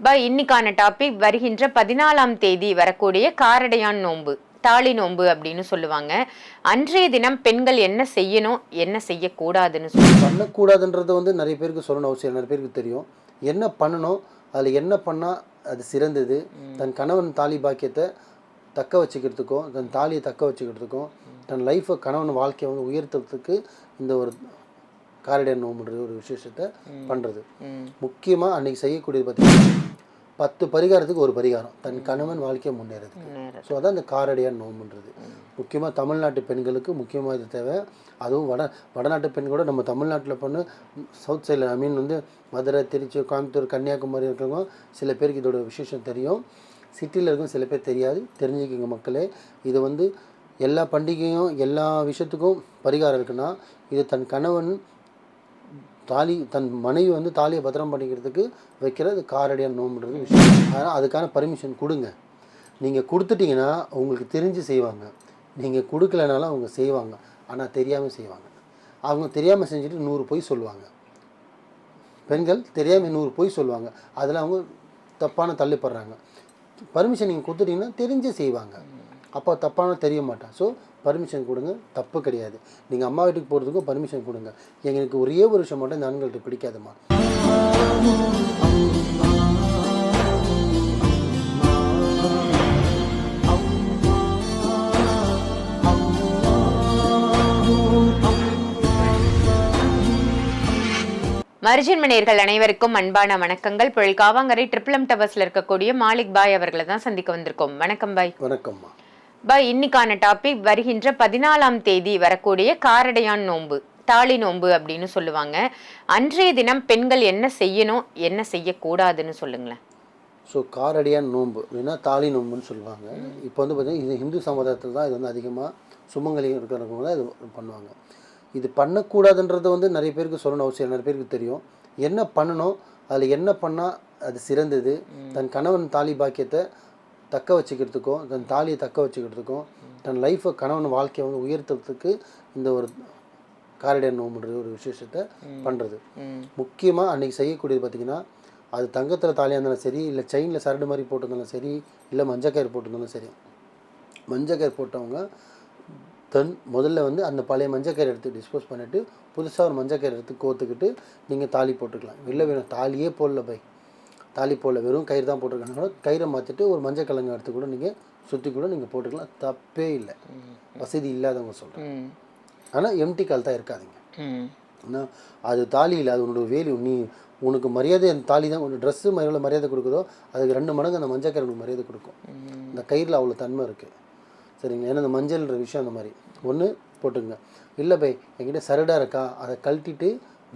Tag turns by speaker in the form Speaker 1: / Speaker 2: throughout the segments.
Speaker 1: இன்னைக்கான டாபிக் வருகின்ற 14ஆம் தேதி வரக்கூடிய காரடையான் நோன்பு, தாலி நோன்பு அப்படின்னு சொல்லுவாங்க. அன்றைய தினம் பெண்கள் என்ன செய்யணும், என்ன செய்யக்கூடாதுன்னு
Speaker 2: பண்ணக்கூடாதுன்றது நிறைய பேருக்கு சொல்லணும் அவசியம். நிறைய பேருக்கு தெரியும் என்ன பண்ணணும், அதில் என்ன பண்ணால் அது சிறந்தது. தன் கணவன் தாலி பாக்கியத்தை தக்க வச்சுக்கிறதுக்கும், தன் தாலியை தக்க வச்சுக்கிறதுக்கும், தன் லைஃப்பை கணவன் வாழ்க்கையை உயர்த்துறதுக்கு இந்த ஒரு காரடையான் நோம்புன்ற ஒரு விசேஷத்தை பண்ணுறது. முக்கியமாக அன்றைக்கி செய்யக்கூடியது பார்த்திங்கன்னா 10 பரிகாரத்துக்கு ஒரு பரிகாரம், தன் கணவன் வாழ்க்கையை முன்னேறதுக்கு. ஸோ அதான் இந்த காரடையான் நோம்புன்றது. முக்கியமாக தமிழ்நாட்டு பெண்களுக்கு முக்கியமாக இது தேவை. அதுவும் வடநாட்டு பெண்களோட நம்ம தமிழ்நாட்டில் பண்ணு சவுத் சைடில் மதுரை, திருச்சி, கோயம்புத்தூர், கன்னியாகுமரி இருக்கிறவங்க சில பேருக்கு இதோட விசேஷம் தெரியும். சிட்டியில் இருக்கும் சில பேர் தெரியாது. தெரிஞ்சுக்கிங்க மக்களே. இது எல்லா பண்டிகையும் எல்லா விஷயத்துக்கும் பரிகாரம் இருக்குன்னா, இது தன் கணவன் தன் மனைவி தாலியை பத்திரம் பண்ணிக்கிறதுக்கு வைக்கிறது காரடையான் நோம்புன்றது விஷயம். அதனால் அதுக்கான பர்மிஷன் கொடுங்க. நீங்கள் கொடுத்துட்டிங்கன்னா அவங்களுக்கு தெரிஞ்சு செய்வாங்க. நீங்கள் கொடுக்கலனாலும் அவங்க செய்வாங்க, ஆனால் தெரியாமல் செய்வாங்க. அவங்க தெரியாமல் செஞ்சுட்டு 100 பொய் சொல்லுவாங்க. பெண்கள் தெரியாமல் 100 பொய் சொல்லுவாங்க. அதில் அவங்க தப்பான தள்ளிப்படுறாங்க. பர்மிஷன் நீங்கள் கொடுத்துட்டிங்கன்னா தெரிஞ்சு செய்வாங்க. அப்போ தப்பான தெரிய மாட்டான். ஸோ பர்மிஷன் கொடுங்க, தப்பு கிடையாது. நீங்கள் அம்மா வீட்டுக்கு போகிறதுக்கும் பர்மிஷன் கொடுங்க. எங்களுக்கு ஒரே ஒரு விஷயம் மட்டும் இந்த ஆண்கள்கிட்ட பிடிக்காதுமா.
Speaker 1: மர்ஜின் மணியர்கள் அனைவருக்கும் அன்பான வணக்கங்கள். புயல் காவாங்கரை ட்ரிபிள் டவர்ஸ்ல இருக்கக்கூடிய மாலிக் பாய் அவர்களை தான் சந்திக்க வந்திருக்கோம். வணக்கம் பாய்.
Speaker 2: வணக்கம்மா.
Speaker 1: இன்னைக்கான டாபிக் வருகின்ற 14ஆம் தேதி வரக்கூடிய காரடையான் நோன்பு, தாலி நோன்பு அப்படின்னு சொல்லுவாங்க. அன்றைய தினம் பெண்கள் என்ன செய்யணும், என்ன செய்யக்கூடாதுன்னு சொல்லுங்களேன்.
Speaker 2: ஸோ காரடையான் நோன்பு அப்படின்னா தாலி நோன்புன்னு சொல்லுவாங்க. இப்போ பார்த்தீங்கன்னா இது ஹிந்து சமுதாயத்தில் தான் இது அதிகமாக சுமங்கலி இருக்கிறவங்க தான் இது பண்ணுவாங்க. இது பண்ணக்கூடாதுன்றது நிறைய பேருக்கு சொல்லணும் அவசியம். நிறைய பேருக்கு தெரியும் என்ன பண்ணணும், அதில் என்ன பண்ணால் அது சிறந்தது. தன் கணவன் தாலி பாக்கியத்தை தக்க வச்சுக்கிறதுக்கும், தன் தாலியை தக்க வச்சுக்கிறதுக்கும், தன் லைஃப்பை கணவன் வாழ்க்கையை உயர்த்துறதுக்கு இந்த ஒரு காரடையான் நோம்புன்ற ஒரு விசேஷத்தை பண்ணுறது. முக்கியமாக அன்றைக்கி செய்யக்கூடியது பார்த்திங்கன்னா, அது தங்கத்தில் தாலியாக இருந்தாலும் சரி, இல்லை செயினில் சரடு மாதிரி போட்டிருந்தாலும் சரி, இல்லை மஞ்சக்கயிறு போட்டிருந்தாலும் சரி. மஞ்சக்கயிறு போட்டவங்க முதல்ல அந்த பழைய மஞ்சக்கயிறு எடுத்து டிஸ்போஸ் பண்ணிவிட்டு புதுசாக ஒரு மஞ்சக்கயிறு எடுத்து கோத்துக்கிட்டு நீங்கள் தாலி போட்டுக்கலாம். இல்லை வேணும் தாலியே போடல பை, தாலி போடல, வெறும் கயிறு தான் போட்டிருக்காங்க, கயிறை மாற்றிட்டு ஒரு மஞ்சள் கிழங்கு எடுத்து கூட நீங்கள் சுற்றி கூட நீங்கள் போட்டுக்கலாம். தப்பே இல்லை, வசதி இல்லாதவங்க சொல்கிறேன். ஆனால் எம்டி கால் தான் இருக்காதிங்க. ஏன்னா அது தாலி இல்லை, அது உன்னோட வேல்யூ. உனக்கு மரியாதை அந்த தாலி தான். உன்னோட ட்ரெஸ்ஸு எவ்வளோ மரியாதை கொடுக்குதோ அதுக்கு 2 மடங்கு அந்த மஞ்சள் கயிறு மரியாதை கொடுக்கும். இந்த கயிறில் அவ்வளோ தன்மை இருக்குது, சரிங்களா? ஏன்னா அந்த மஞ்சள்ன்ற விஷயம் அந்த மாதிரி ஒன்று போட்டுங்க. இல்லை பை என்கிட்ட சரடாக இருக்கா, அதை கழட்டிட்டு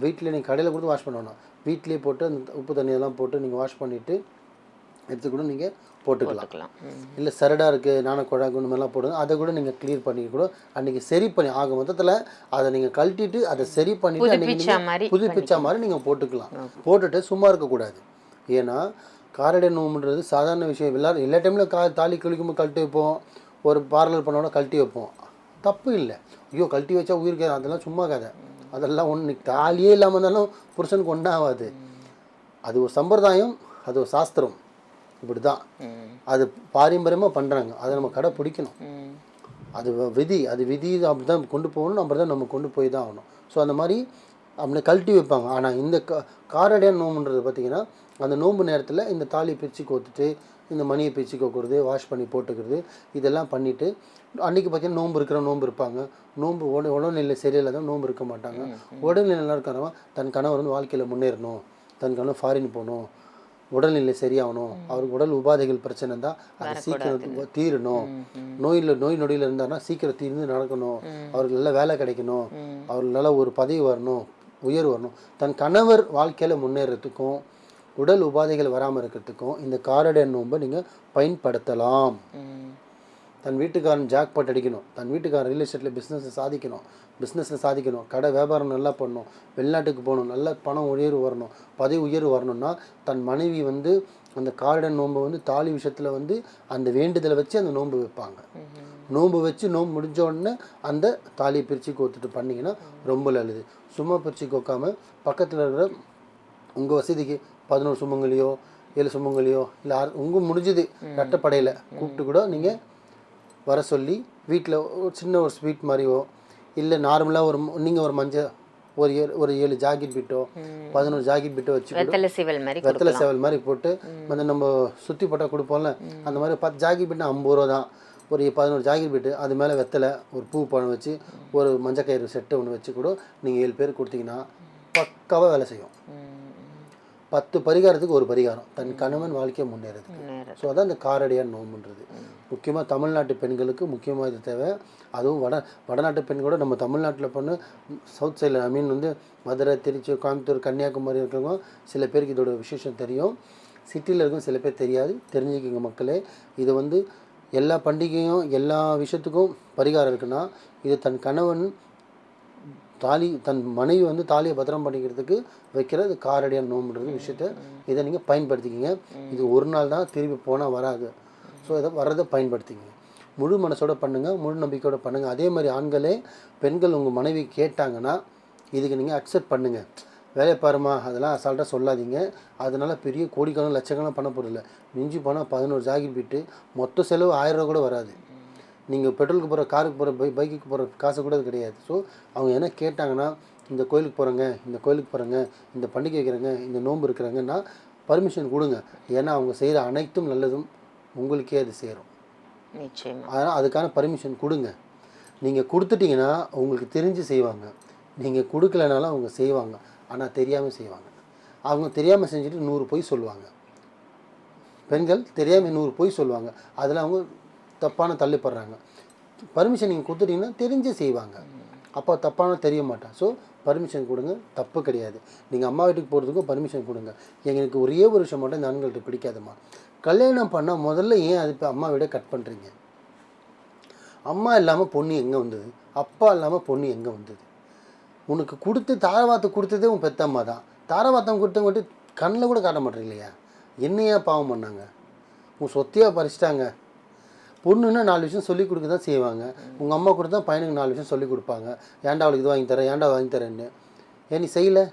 Speaker 2: வீட்டில் நீங்கள் கடையில் கொடுத்து வாஷ் பண்ணணும், வீட்டிலே போட்டு அந்த உப்பு தண்ணியெல்லாம் போட்டு நீங்கள் வாஷ் பண்ணிவிட்டு எடுத்து கூட நீங்கள் போட்டுக்கலாம். இல்லை சரடாக இருக்குது, நானும் குழாக்கு இந்த மாதிரிலாம் போடுங்க, அதை கூட நீங்கள் க்ளியர் பண்ணி கூட அன்றைக்கி சரி பண்ணி ஆக மொத்தத்தில் அதை நீங்கள் கழட்டிட்டு அதை சரி பண்ணிவிட்டு அன்றைக்கி புதுப்பிச்சா மாதிரி நீங்கள் போட்டுக்கலாம். போட்டுட்டு சும்மா இருக்கக்கூடாது. ஏன்னா காரடையான் நோம்புன்றது சாதாரண விஷயம். எல்லா டைமில் தாலி கழிக்கும்போது கழட்டி வைப்போம், ஒரு பார்லர் பண்ணோட கழட்டி வைப்போம், தப்பு இல்லை. ஐயோ கழட்டி வச்சா உயிருக்கு, அதெல்லாம் சும்மா கதை. அதெல்லாம் ஒன்று தாலியே இல்லாமல் இருந்தாலும் புருஷனுக்கு ஒன்றாகாது. அது ஒரு சம்பிரதாயம், அது ஒரு சாஸ்திரம், இப்படி தான் அது பாரம்பரியமாக பண்ணுறாங்க. அதை நம்ம கடைப்பிடிக்கணும். அது விதி, அது விதி அப்படி தான் கொண்டு போகணும், அப்படி தான் நம்ம கொண்டு போய் தான் ஆகணும். ஸோ அந்த மாதிரி அப்படி கழட்டி வைப்பாங்க. ஆனால் இந்த காரடையான் நோம்புன்றது பார்த்திங்கன்னா, அந்த நோம்பு நேரத்தில் இந்த தாலி பிரித்து கோத்துட்டு இந்த மணியை பிரித்து கோக்குறது, வாஷ் பண்ணி போட்டுக்கிறது, இதெல்லாம் பண்ணிவிட்டு அன்றைக்கி பார்த்திங்கன்னா நோம்பு இருப்பாங்க. உடல்நிலை சரியில்லாத நோம்பு இருக்க மாட்டாங்க. உடல்நிலை நல்லா இருக்கிறவங்க தன் கணவர் வாழ்க்கையில் முன்னேறணும், தன் கணவர் ஃபாரின் போகணும், உடல்நிலை சரியாகணும், அவருக்கு உடல் உபாதைகள் பிரச்சனை இருந்தால் அதை சீக்கிரம் தீரணும், நோய் நொடியில் இருந்தாருன்னா சீக்கிரம் தீர்ந்து நடக்கணும், அவருக்கு நல்ல வேலை கிடைக்கணும், அவருக்கு நல்ல ஒரு பதவி வரணும், உயர்வு வரணும், தன் கணவர் வாழ்க்கையில் முன்னேறதுக்கும் உடல் உபாதைகள் வராமல் இருக்கிறதுக்கும் இந்த காரடையான் நோன்பை நீங்கள் பயன்படுத்தலாம். தன் வீட்டுக்காரன் ஜாக்பாட் அடிக்கணும், தன் வீட்டுக்காரன் ரியல் எஸ்டேட்டில் பிஸ்னஸில் சாதிக்கணும், கடை வியாபாரம் நல்லா பண்ணணும், வெளிநாட்டுக்கு போகணும், நல்ல பணம் உயர்வு வரணும், பதவி உயர்வு வரணும்னா தன் மனைவி அந்த காரடையான் நோன்பை தாலி விஷயத்தில் அந்த வேண்டுதலை வச்சு அந்த நோன்பு வைப்பாங்க. நோன்பு வச்சு நோன்பு முடிஞ்ச உடனே அந்த தாலியை பிரித்து கோத்துட்டு பண்ணிங்கன்னா ரொம்ப நல்லது. சும்மா பிரித்து கோக்காமல் பக்கத்தில் இருக்கிற உங்கள் வசதிக்கு 11 சுமங்கலியோ 7 சுமங்கலியோ இல்லை உங்கள் முடிஞ்சது ரெட்டப்படையில் கூப்பிட்டு கூட நீங்கள் வர சொல்லி வீட்டில் சின்ன ஒரு ஸ்வீட் மாதிரியோ இல்லை நார்மலாக நீங்கள் ஒரு மஞ்சள் ஒரு 7 ஜாக்கெட் பிட்டோ 11 ஜாக்கெட் பிட்டோ வச்சு
Speaker 1: வெத்தலை சேவல்
Speaker 2: மாதிரி போட்டு வந்து நம்ம சுற்றி போட்டால் கொடுப்போம்ல அந்த மாதிரி 10 ஜாக்கெட் பிட்டு 50 ரூபா தான். ஒரு 11 ஜாக்கெட் பிட்டு அது மேலே வெத்தலை ஒரு பூ பழம் வச்சு ஒரு மஞ்சக்கயிறு செட்டு ஒன்று வச்சு கூட நீங்கள் 7 பேர் கொடுத்தீங்கன்னா பக்காவாக வேலை செய்யும். 10 பரிகாரத்துக்கு ஒரு பரிகாரம் தன் கணவன் வாழ்க்கையை முன்னேறது. ஸோ அதான் இந்த காரடியான் நோம்புன்றது. முக்கியமாக தமிழ்நாட்டு பெண்களுக்கு முக்கியமாக இது தேவை. அதுவும் வடநாட்டு பெண்களோட நம்ம தமிழ்நாட்டில் பண்ணு சவுத் சைடில் வந்து மதுரை, திருச்சி, கோயம்புத்தூர், கன்னியாகுமரி இருக்கிறவங்க சில பேருக்கு இதோட விசேஷம் தெரியும். சிட்டியில் இருக்கும் சில பேர் தெரியாது. தெரிஞ்சுக்கிங்க மக்களே. இது வந்து எல்லா பண்டிகையும் எல்லா விஷயத்துக்கும் பரிகாரம் இருக்குன்னா இது தன் கணவன் தன் மனைவி வந்து தாலியை பத்திரம் பண்ணிக்கிறதுக்கு வைக்கிறது காரடியான் நோம்புன்றது விஷயத்த இதை நீங்கள் பயன்படுத்திக்கிங்க. இது ஒரு நாள் தான், திருப்பி போனால் வராது. ஸோ இதை வர்றதை பயன்படுத்திக்கிங்க. முழு மனசோட பண்ணுங்கள், முழு நம்பிக்கையோட பண்ணுங்கள். அதே மாதிரி ஆண்களே பெண்கள் உங்கள் மனைவி கேட்டாங்கன்னா இதுக்கு நீங்கள் அக்செப்ட் பண்ணுங்கள். வேலையை பாருமா அதெல்லாம் அசால்ட்டாக சொல்லாதீங்க. அதனால் பெரிய கோடிக்கணக்கான லட்சக்கணக்கான பண்ண போகிறதில்ல. மிஞ்சி போனால் 11 ஜாக்கெட் பிட்டு மொத்த செலவு 1000 ரூபா கூட வராது. நீங்கள் பெட்ரோலுக்கு போகிற, காருக்கு போகிற, பைக்குக்கு போகிற காசு கூட அது கிடையாது. ஸோ அவங்க என்ன கேட்டாங்கன்னா இந்த கோயிலுக்கு போகிறேங்க, இந்த கோயிலுக்கு போகிறேங்க, இந்த பண்டிகை வைக்கிறேங்க, இந்த நோன்பு இருக்கிறாங்கன்னா பர்மிஷன் கொடுங்க. ஏன்னா அவங்க செய்கிற அனைத்தும் நல்லதும் உங்களுக்கே அது சேரும். அதனால் அதுக்கான பர்மிஷன் கொடுங்க. நீங்கள் கொடுத்துட்டிங்கன்னா உங்களுக்கு தெரிஞ்சு செய்வாங்க. நீங்கள் கொடுக்கலனாலும் அவங்க செய்வாங்க. ஆனால் தெரியாமல் செய்வாங்க. அவங்க தெரியாமல் செஞ்சுட்டு 100 பொய் சொல்லுவாங்க. பெண்கள் தெரியாமல் 100 பொய் சொல்லுவாங்க. அதில் அவங்க தப்பான தள்ளிப்படுறாங்க. பர்மிஷன் நீங்கள் கொடுத்துட்டிங்கன்னா தெரிஞ்சு செய்வாங்க. அப்போ தப்பான தெரிய மாட்டான். ஸோ பர்மிஷன் கொடுங்க, தப்பு கிடையாது. நீங்கள் அம்மா வீட்டுக்கு போகிறதுக்கும் பர்மிஷன் கொடுங்க. எங்களுக்கு ஒரே ஒரு விஷயம் மட்டும் இந்த ஆண்கள்கிட்ட பிடிக்காதுமா, கல்யாணம் பண்ணால் முதல்ல ஏன் அது இப்போ அம்மா வீட கட் பண்ணுறீங்க? அம்மா இல்லாமல் பொண்ணு எங்கே வந்தது? அப்பா இல்லாமல் பொண்ணு எங்கே வந்தது? உனக்கு கொடுத்து தாரவாத்தம் கொடுத்ததே உன் பெத்தம்மா தான். தாரவாத்தம் கொடுத்தவங்க கண்ணில் கூட காட்ட மாட்டேங்கலையா? என்னையா பாவம் பண்ணாங்க? உன் சொத்தையாக பறிச்சிட்டாங்க. பொண்ணுன்னா 4 விஷயம் சொல்லிக் கொடுக்க தான் செய்வாங்க. உங்கள் அம்மா கூட தான் பையனுக்கு 4 விஷயம் சொல்லிக் கொடுப்பாங்க. ஏன்டா அவளுக்கு இது வாங்கி தரேன், ஏன்டா வாங்கி தரேன்னு. ஏன் நீ செய்யலை?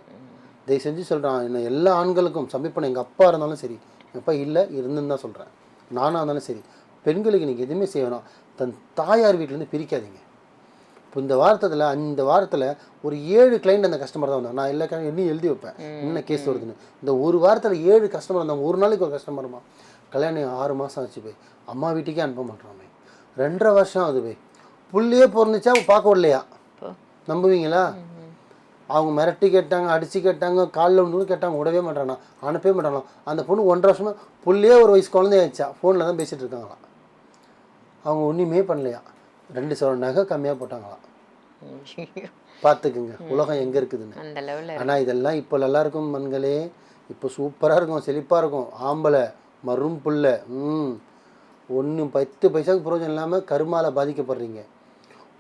Speaker 2: தயவு செஞ்சு சொல்கிறான். என்ன எல்லா ஆண்களுக்கும் சமைப்பேன். எங்கள் அப்பா இருந்தாலும் சரி, எங்கள் அப்பா இல்லை இருந்துன்னு தான் சொல்கிறேன். நானாக இருந்தாலும் சரி, பெண்களுக்கு நீங்கள் எதுவுமே செய்யணும். தன் தாயார் வீட்டிலேருந்து பிரிக்காதீங்க. இப்போ இந்த வாரத்தில் ஒரு 7 கிளைண்ட் அந்த கஸ்டமர் தான் வந்தாங்க. நான் எல்லா என்னையும் எழுதி வைப்பேன் என்ன கேஸ் வருதுன்னு. இந்த ஒரு வாரத்தில் 7 கஸ்டமர் வந்தாங்க. ஒரு நாளைக்கு ஒரு கஸ்டமருமா. கல்யாணம் 6 மாதம் ஆச்சு போய் அம்மா வீட்டுக்கே அனுப்ப மாட்டோமே. 2.5 வருஷம் ஆகுது போய். புள்ளையே பிறந்துச்சா பார்க்க விடலையா? நம்புவீங்களா? அவங்க மிரட்டி கேட்டாங்க, அடித்து கேட்டாங்க, காலில் ஒன்று கேட்டாங்க, விடவே மாட்டானா, அனுப்பவே மாட்டானா. அந்த பொண்ணு 1.5 வருஷமாக புள்ளையே ஒரு வயசு குழந்தையாச்சா, ஃபோனில் தான் பேசிகிட்டு இருக்காங்களாம். அவங்க ஒன்றுமே பண்ணலையா. 2 சவரன் நகை கம்மியாக போட்டாங்களாம். பார்த்துக்குங்க உலகம் எங்கே இருக்குதுன்னு. ஆனால் இதெல்லாம் இப்போ நல்லா இருக்கும் மண்களே. இப்போ சூப்பராக இருக்கும், செழிப்பாக இருக்கும். ஆம்பளை மரும் புள்ள ஒன்றும் 10 பைசாவுக்கு பிரயோஜனம் இல்லாமல் கருமால பாதிக்கப்படுறீங்க.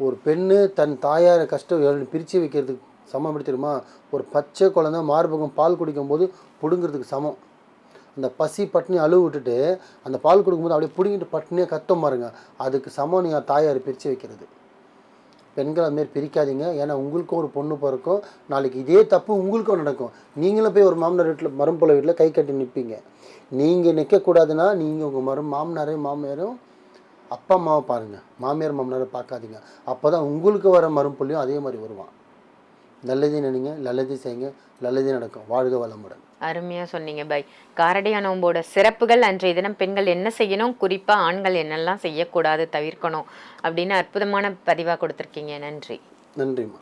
Speaker 2: ஒரு பெண்ணு தன் தாயாரை கஷ்டம் பிரித்து வைக்கிறதுக்கு சமம் எடுத்துருமா? ஒரு பச்சை குழந்தை மார்பகம் பால் குடிக்கும்போது பிடுங்கிறதுக்கு சமம். அந்த பசி பட்டினி அழுவு விட்டுட்டு அந்த பால் கொடுக்கும்போது அப்படியே பிடிங்கிட்டு பட்டினியாக கத்தம் பாருங்க. அதுக்கு சமம் நீங்கள் தாயாரை பிரித்து வைக்கிறது. பெண்கள் அதுமாரி பிரிக்காதீங்க. ஏன்னா உங்களுக்கும் ஒரு பொண்ணு பிறக்கும். நாளைக்கு இதே தப்பு உங்களுக்கும் நடக்கும். நீங்களும் போய் ஒரு மாமனார் வீட்டில் மரும்புல வீட்டில் கை கட்டி நிற்பீங்க. நீங்கள் நிற்கக்கூடாதுன்னா நீங்கள் உங்கள் மாமியாரும் அப்பா அம்மாவை பாருங்கள். மாமியார் மாமனாரை பார்க்காதீங்க. அப்போ தான் உங்களுக்கு வர மரும்புள்ளையும் அதே மாதிரி வருவான். நல்லதே நினைங்க, நல்லதே செய்யுங்க, நல்லதே நடக்கும். வாழ்க வளமுடன்.
Speaker 1: அருமையாக சொன்னீங்க பாய். காரடியான் நோம்போட சிறப்புகள், அன்றைய தினம் பெண்கள் என்ன செய்யணும், குறிப்பாக ஆண்கள் என்னெல்லாம் செய்யக்கூடாது, தவிர்க்கணும் அப்படின்னு அற்புதமான பதிவாக கொடுத்துருக்கீங்க. நன்றி.
Speaker 2: நன்றிம்மா.